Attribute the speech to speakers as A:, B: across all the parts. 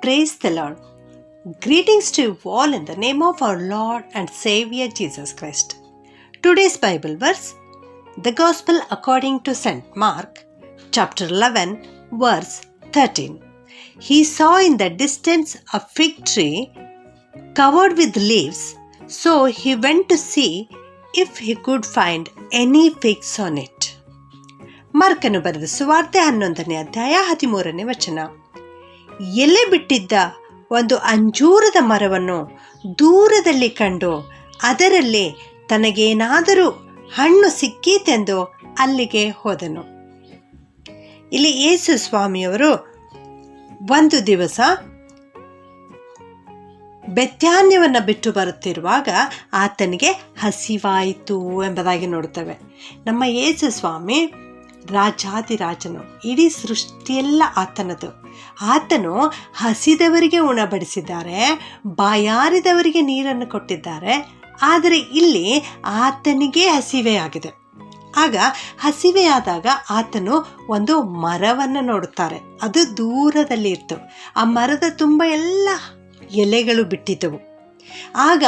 A: Praise the Lord. Greetings to you all in the name of our Lord and Savior Jesus Christ. Today's Bible verse, the Gospel according to St. Mark, chapter 11, verse 13. He saw in the distance a fig tree covered with leaves, so he went to see if he could find any figs on it. ಮಾರ್ಕನು ಬರೆದ ಸುವಾರ್ತೆ 11ನೇ ಅಧ್ಯಾಯ 13ನೇ ವಚನ. ಎಲೆ ಬಿಟ್ಟಿದ್ದ ಒಂದು ಅಂಜೂರದ ಮರವನ್ನು ದೂರದಲ್ಲಿ ಕಂಡು ಅದರಲ್ಲಿ ತನಗೇನಾದರೂ ಹಣ್ಣು ಸಿಕ್ಕೀತೆಂದು ಅಲ್ಲಿಗೆ ಹೋದನು. ಇಲ್ಲಿ ಯೇಸು ಸ್ವಾಮಿಯವರು ಒಂದು ದಿವಸ ಬೆತ್ಯಾನ್ಯವನ್ನು ಬಿಟ್ಟು ಬರುತ್ತಿರುವಾಗ ಆತನಿಗೆ ಹಸಿವಾಯಿತು ಎಂಬುದಾಗಿ ನೋಡುತ್ತೇವೆ. ನಮ್ಮ ಯೇಸು ಸ್ವಾಮಿ ರಾಜಾದಿರಾಜನು, ಇಡೀ ಸೃಷ್ಟಿಯೆಲ್ಲ ಆತನದು. ಆತನು ಹಸಿದವರಿಗೆ ಉಣಬಡಿಸಿದ್ದಾರೆ, ಬಾಯಾರಿದವರಿಗೆ ನೀರನ್ನು ಕೊಟ್ಟಿದ್ದಾರೆ. ಆದರೆ ಇಲ್ಲಿ ಆತನಿಗೆ ಹಸಿವೆಯಾಗಿದೆ. ಆಗ ಹಸಿವೆಯಾದಾಗ ಆತನು ಒಂದು ಮರವನ್ನು ನೋಡುತ್ತಾರೆ. ಅದು ದೂರದಲ್ಲಿ ಇತ್ತು. ಆ ಮರದ ತುಂಬ ಎಲ್ಲ ಎಲೆಗಳು ಬಿಟ್ಟಿದ್ದವು. ಆಗ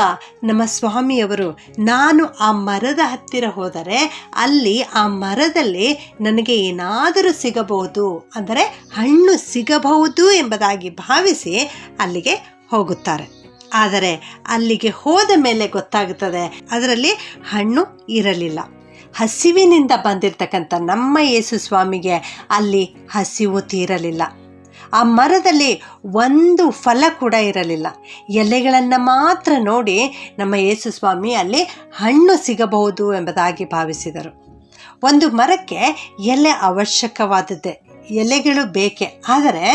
A: ನಮ್ಮ ಸ್ವಾಮಿಯವರು, ನಾನು ಆ ಮರದ ಹತ್ತಿರ ಹೋದರೆ ಅಲ್ಲಿ ಆ ಮರದಲ್ಲಿ ನನಗೆ ಏನಾದರೂ ಸಿಗಬಹುದು, ಅಂದರೆ ಹಣ್ಣು ಸಿಗಬಹುದು ಎಂಬುದಾಗಿ ಭಾವಿಸಿ ಅಲ್ಲಿಗೆ ಹೋಗುತ್ತಾರೆ. ಆದರೆ ಅಲ್ಲಿಗೆ ಹೋದ ಮೇಲೆ ಗೊತ್ತಾಗುತ್ತದೆ ಅದರಲ್ಲಿ ಹಣ್ಣು ಇರಲಿಲ್ಲ. ಹಸಿವಿನಿಂದ ಬಂದಿರತಕ್ಕಂಥ ನಮ್ಮ ಯೇಸು ಸ್ವಾಮಿಗೆ ಅಲ್ಲಿ ಹಸಿವು ತೀರಲಿಲ್ಲ. ಆ ಮರದಲ್ಲಿ ಒಂದು ಫಲ ಕೂಡ ಇರಲಿಲ್ಲ. ಎಲೆಗಳನ್ನು ಮಾತ್ರ ನೋಡಿ ನಮ್ಮ ಯೇಸು ಸ್ವಾಮಿ ಅಲ್ಲಿ ಹಣ್ಣು ಸಿಗಬಹುದು ಎಂಬುದಾಗಿ ಭಾವಿಸಿದರು. ಒಂದು ಮರಕ್ಕೆ ಎಲೆ ಅವಶ್ಯಕವಾದದ್ದೇ, ಎಲೆಗಳು ಬೇಕೆ. ಆದರೆ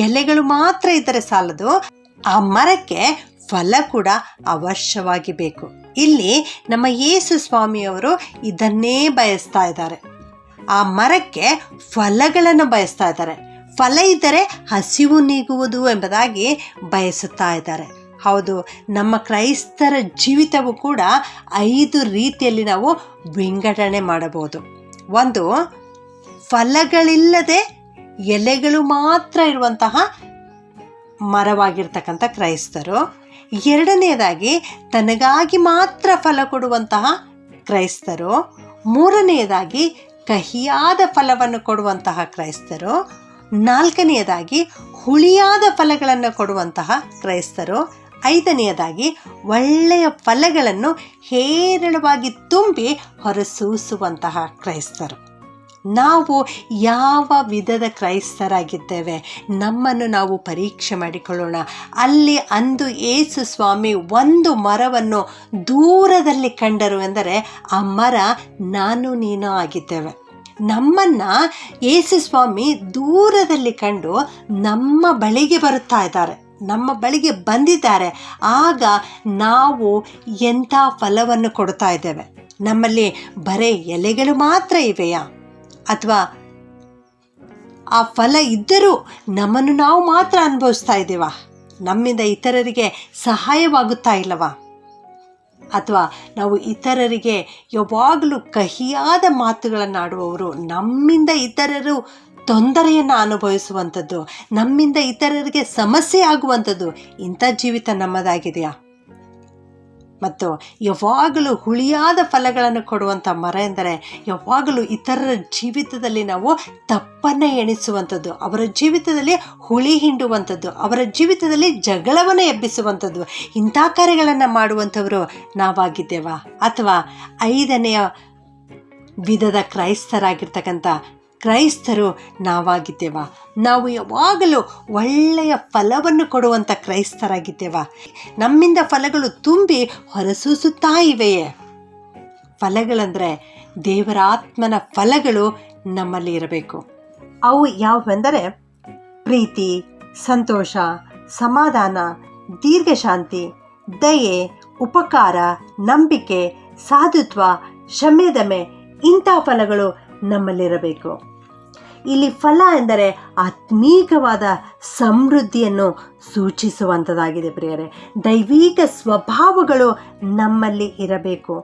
A: ಎಲೆಗಳು ಮಾತ್ರ ಇದ್ದರೆ ಸಾಲದು, ಆ ಮರಕ್ಕೆ ಫಲ ಕೂಡ ಅವಶ್ಯವಾಗಿ ಬೇಕು. ಇಲ್ಲಿ ನಮ್ಮ ಯೇಸು ಸ್ವಾಮಿಯವರು ಇದನ್ನೇ ಬಯಸ್ತಾ ಇದ್ದಾರೆ. ಆ ಮರಕ್ಕೆ ಫಲಗಳನ್ನು ಬಯಸ್ತಾ ಇದ್ದಾರೆ. ಫಲ ಇದ್ದರೆ ಹಸಿವು ನೀಗುವುದು ಎಂಬುದಾಗಿ ಬಯಸುತ್ತಾ ಇದ್ದಾರೆ. ಹೌದು, ನಮ್ಮ ಕ್ರೈಸ್ತರ ಜೀವಿತವೂ ಕೂಡ 5 ರೀತಿಯಲ್ಲಿ ನಾವು ವಿಂಗಡಣೆ ಮಾಡಬಹುದು. ಒಂದು, ಫಲಗಳಿಲ್ಲದೆ ಎಲೆಗಳು ಮಾತ್ರ ಇರುವಂತಹ ಮರವಾಗಿರ್ತಕ್ಕಂಥ ಕ್ರೈಸ್ತರು. ಎರಡನೆಯದಾಗಿ ತನಗಾಗಿ ಮಾತ್ರ ಫಲ ಕೊಡುವಂತಹ ಕ್ರೈಸ್ತರು. ಮೂರನೆಯದಾಗಿ ಕಹಿಯಾದ ಫಲವನ್ನು ಕೊಡುವಂತಹ ಕ್ರೈಸ್ತರು. ನಾಲ್ಕನೆಯದಾಗಿ ಹುಳಿಯಾದ ಫಲಗಳನ್ನು ಕೊಡುವಂತಹ ಕ್ರೈಸ್ತರು. ಐದನೆಯದಾಗಿ ಒಳ್ಳೆಯ ಫಲಗಳನ್ನು ಹೇರಳವಾಗಿ ತುಂಬಿ ಹೊರಸೂಸುವಂತಹ ಕ್ರೈಸ್ತರು. ನಾವು ಯಾವ ವಿಧದ ಕ್ರೈಸ್ತರಾಗಿದ್ದೇವೆ? ನಮ್ಮನ್ನು ನಾವು ಪರೀಕ್ಷೆ ಮಾಡಿಕೊಳ್ಳೋಣ. ಅಲ್ಲಿ ಅಂದು ಯೇಸು ಸ್ವಾಮಿ ಒಂದು ಮರವನ್ನು ದೂರದಲ್ಲಿ ಕಂಡರು ಎಂದರೆ ಆ ಮರ ನಾನು ನೀನು ಆಗಿದ್ದೇವೆ. ನಮ್ಮನ್ನು ಯೇಸು ಸ್ವಾಮಿ ದೂರದಲ್ಲಿ ಕಂಡು ನಮ್ಮ ಬಳಿಗೆ ಬರುತ್ತಾ ಇದ್ದಾರೆ, ನಮ್ಮ ಬಳಿಗೆ ಬಂದಿದ್ದಾರೆ. ಆಗ ನಾವು ಎಂಥ ಫಲವನ್ನು ಕೊಡ್ತಾ ಇದ್ದೇವೆ? ನಮ್ಮಲ್ಲಿ ಬರೀ ಎಲೆಗಳು ಮಾತ್ರ ಇವೆಯಾ? ಅಥವಾ ಆ ಫಲ ಇದ್ದರೂ ನಮ್ಮನ್ನು ನಾವು ಮಾತ್ರ ಅನುಭವಿಸ್ತಾ ಇದ್ದೀವಾ? ನಮ್ಮಿಂದ ಇತರರಿಗೆ ಸಹಾಯವಾಗುತ್ತಾ ಇಲ್ಲವಾ? ಅಥವಾ ನಾವು ಇತರರಿಗೆ ಯಾವಾಗಲೂ ಕಹಿಯಾದ ಮಾತುಗಳನ್ನು ಆಡುವವರು, ನಮ್ಮಿಂದ ಇತರರು ತೊಂದರೆಯನ್ನು ಅನುಭವಿಸುವಂಥದ್ದು, ನಮ್ಮಿಂದ ಇತರರಿಗೆ ಸಮಸ್ಯೆ ಆಗುವಂಥದ್ದು, ಇಂಥ ಜೀವಿತ ನಮ್ಮದಾಗಿದೆಯಾ? ಮತ್ತು ಯಾವಾಗಲೂ ಹುಳಿಯಾದ ಫಲಗಳನ್ನು ಕೊಡುವಂಥ ಮರ ಎಂದರೆ ಯಾವಾಗಲೂ ಇತರರ ಜೀವಿತದಲ್ಲಿ ನಾವು ತಪ್ಪನ್ನು ಎಣಿಸುವಂಥದ್ದು, ಅವರ ಜೀವಿತದಲ್ಲಿ ಹುಳಿ ಹಿಂಡುವಂಥದ್ದು, ಅವರ ಜೀವಿತದಲ್ಲಿ ಜಗಳವನ್ನು ಎಬ್ಬಿಸುವಂಥದ್ದು, ಇಂಥ ಕಾರ್ಯಗಳನ್ನು ಮಾಡುವಂಥವರು ನಾವಾಗಿದ್ದೇವಾ? ಅಥವಾ 5ನೆಯ ವಿಧದ ಕ್ರೈಸ್ತರಾಗಿರ್ತಕ್ಕಂಥ ಕ್ರೈಸ್ತರು ನಾವಾಗಿದ್ದೇವಾ? ನಾವು ಯಾವಾಗಲೂ ಒಳ್ಳೆಯ ಫಲವನ್ನು ಕೊಡುವಂಥ ಕ್ರೈಸ್ತರಾಗಿದ್ದೇವಾ? ನಮ್ಮಿಂದ ಫಲಗಳು ತುಂಬಿ ಹೊರಸೂಸುತ್ತಾ ಇವೆಯೇ? ಫಲಗಳಂದರೆ ದೇವರ ಆತ್ಮನ ಫಲಗಳು ನಮ್ಮಲ್ಲಿ ಇರಬೇಕು. ಅವು ಯಾವುವೆಂದರೆ ಪ್ರೀತಿ, ಸಂತೋಷ, ಸಮಾಧಾನ, ದೀರ್ಘಶಾಂತಿ, ದಯೆ, ಉಪಕಾರ, ನಂಬಿಕೆ, ಸಾಧುತ್ವ, ಕ್ಷಮೆದಮೆ, ಇಂಥ ಫಲಗಳು ನಮ್ಮಲ್ಲಿರಬೇಕು. ಇಲ್ಲಿ ಫಲ ಎಂದರೆ ಆತ್ಮೀಕವಾದ ಸಮೃದ್ಧಿಯನ್ನು ಸೂಚಿಸುವಂಥದ್ದಾಗಿದೆ ಪ್ರಿಯರೇ. ದೈವಿಕ ಸ್ವಭಾವಗಳು ನಮ್ಮಲ್ಲಿ ಇರಬೇಕು.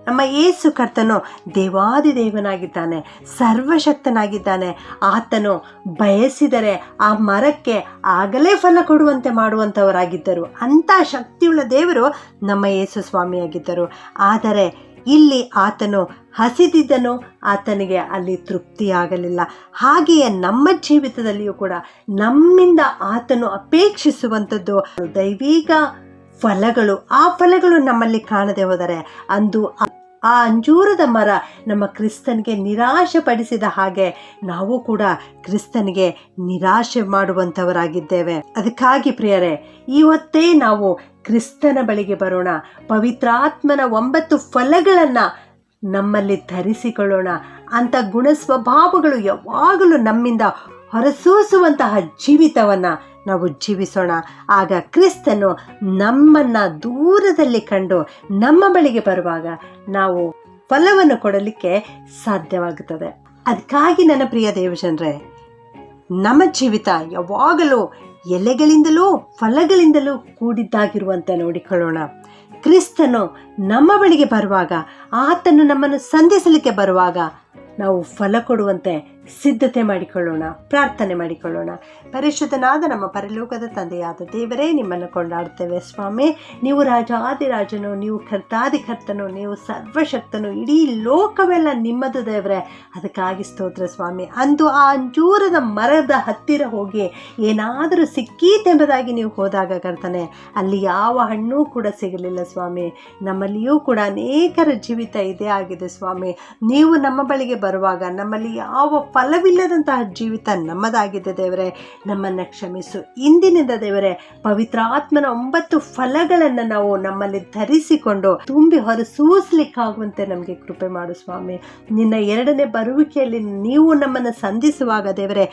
A: ನಮ್ಮ ಯೇಸು ಕರ್ತನು ದೇವಾದಿದೇವನಾಗಿದ್ದಾನೆ, ಸರ್ವಶಕ್ತನಾಗಿದ್ದಾನೆ. ಆತನು ಬಯಸಿದರೆ ಆ ಮರಕ್ಕೆ ಆಗಲೇ ಫಲ ಕೊಡುವಂತೆ ಮಾಡುವಂಥವರಾಗಿದ್ದರು. ಅಂಥ ಶಕ್ತಿಯುಳ್ಳ ದೇವರು ನಮ್ಮ ಯೇಸು ಸ್ವಾಮಿಯಾಗಿದ್ದರು. ಆದರೆ ಇಲ್ಲಿ ಆತನು ಹಸಿದಿದ್ದನು, ಆತನಿಗೆ ಅಲ್ಲಿ ತೃಪ್ತಿಯಾಗಲಿಲ್ಲ. ಹಾಗೆಯೇ ನಮ್ಮ ಜೀವಿತದಲ್ಲಿಯೂ ಕೂಡ ನಮ್ಮಿಂದ ಆತನು ಅಪೇಕ್ಷಿಸುವಂಥದ್ದು ದೈವಿಕ ಫಲಗಳು. ಆ ಫಲಗಳು ನಮ್ಮಲ್ಲಿ ಕಾಣದೆ ಹೋದರೆ ಅಂದು ಆ ಅಂಜೂರದ ಮರ ನಮ್ಮ ಕ್ರಿಸ್ತನಿಗೆ ನಿರಾಶೆ ಪಡಿಸಿದ ಹಾಗೆ ನಾವು ಕೂಡ ಕ್ರಿಸ್ತನಿಗೆ ನಿರಾಶೆ ಮಾಡುವಂಥವರಾಗಿದ್ದೇವೆ. ಅದಕ್ಕಾಗಿ ಪ್ರಿಯರೇ, ಇವತ್ತೇ ನಾವು ಕ್ರಿಸ್ತನ ಬಳಿಗೆ ಬರೋಣ. ಪವಿತ್ರಾತ್ಮನ 9 ಫಲಗಳನ್ನು ನಮ್ಮಲ್ಲಿ ಧರಿಸಿಕೊಳ್ಳೋಣ. ಅಂಥ ಗುಣ ಸ್ವಭಾವಗಳು ಯಾವಾಗಲೂ ನಮ್ಮಿಂದ ಹೊರಸೂಸುವಂತಹ ಜೀವಿತವನ್ನು ನಾವು ಜೀವಿಸೋಣ. ಆಗ ಕ್ರಿಸ್ತನು ನಮ್ಮನ್ನು ದೂರದಲ್ಲಿ ಕಂಡು ನಮ್ಮ ಬಳಿಗೆ ಬರುವಾಗ ನಾವು ಫಲವನ್ನು ಕೊಡಲಿಕ್ಕೆ ಸಾಧ್ಯವಾಗುತ್ತದೆ. ಅದಕ್ಕಾಗಿ ನನ್ನ ಪ್ರಿಯ ದೇವಜನರೇ, ನಮ್ಮ ಜೀವಿತ ಯಾವಾಗಲೂ ಎಲೆಗಳಿಂದಲೂ ಫಲಗಳಿಂದಲೂ ಕೂಡಿದ್ದಾಗಿರುವಂತೆ ನೋಡಿಕೊಳ್ಳೋಣ. ಕ್ರಿಸ್ತನು ನಮ್ಮ ಬಳಿಗೆ ಬರುವಾಗ, ಆತನು ನಮ್ಮನ್ನು ಸಂಧಿಸಲಿಕ್ಕೆ ಬರುವಾಗ ನಾವು ಫಲ ಕೊಡುವಂತೆ ಸಿದ್ಧತೆ ಮಾಡಿಕೊಳ್ಳೋಣ, ಪ್ರಾರ್ಥನೆ ಮಾಡಿಕೊಳ್ಳೋಣ. ಪರಿಶುದ್ಧನಾದ ನಮ್ಮ ಪರಲೋಕದ ತಂದೆಯಾದ ದೇವರೇ, ನಿಮ್ಮನ್ನು ಕೊಂಡಾಡ್ತೇವೆ ಸ್ವಾಮಿ. ನೀವು ರಾಜಾದಿರಾಜನು, ನೀವು ಕರ್ತಾದಿಕರ್ತನು, ನೀವು ಸರ್ವಶಕ್ತನು, ಇಡೀ ಲೋಕವೆಲ್ಲ ನಿಮ್ಮದು ದೇವರೇ. ಅದಕ್ಕಾಗಿ ಸ್ತೋತ್ರ ಸ್ವಾಮಿ. ಅಂದು ಆ ಅಂಜೂರದ ಮರದ ಹತ್ತಿರ ಹೋಗಿ ಏನಾದರೂ ಸಿಕ್ಕೀತೆಂಬುದಾಗಿ ನೀವು ಹೋದಾಗ ಕರ್ತನೆ, ಅಲ್ಲಿ ಯಾವ ಹಣ್ಣೂ ಕೂಡ ಸಿಗಲಿಲ್ಲ ಸ್ವಾಮಿ. ನಮ್ಮಲ್ಲಿಯೂ ಕೂಡ ಅನೇಕರ ಜೀವಿತ ಇದೇ ಆಗಿದೆ ಸ್ವಾಮಿ. ನೀವು ನಮ್ಮ ಬಳಿಗೆ ಬರುವಾಗ ನಮ್ಮಲ್ಲಿ ಯಾವ ಫಲವಿಲ್ಲದಂತಹ ಜೀವಿತ ನಮ್ಮದಾಗಿದೆ ದೇವರೇ. ನಮ್ಮನ್ನು ಕ್ಷಮಿಸು ಇಂದಿನಿಂದ ದೇವರೇ. ಪವಿತ್ರಾತ್ಮನ 9 ಫಲಗಳನ್ನು ನಾವು ನಮ್ಮಲ್ಲಿ ಧರಿಸಿಕೊಂಡು ತುಂಬಿ ಹೊರಸೂಸಲಿಕ್ಕಾಗುವಂತೆ ನಮಗೆ ಕೃಪೆ ಮಾಡು ಸ್ವಾಮಿ. ನಿನ್ನ 2ನೇ ಬರುವಿಕೆಯಲ್ಲಿ ನೀವು ನಮ್ಮನ್ನು ಸಂಧಿಸುವಾಗ ದೇವರೇ,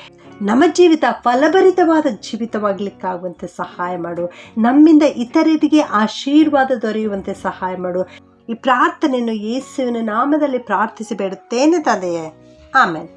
A: ನಮ್ಮ ಜೀವಿತ ಫಲಭರಿತವಾದ ಜೀವಿತವಾಗಲಿಕ್ಕಾಗುವಂತೆ ಸಹಾಯ ಮಾಡು. ನಮ್ಮಿಂದ ಇತರರಿಗೆ ಆಶೀರ್ವಾದ ದೊರೆಯುವಂತೆ ಸಹಾಯ ಮಾಡು. ಈ ಪ್ರಾರ್ಥನೆಯನ್ನು ಯೇಸುವಿನ ನಾಮದಲ್ಲಿ ಪ್ರಾರ್ಥಿಸಿ ಬೇಡುತ್ತೇನೆ ತಂದೆಯೇ. ಆಮೆನ್.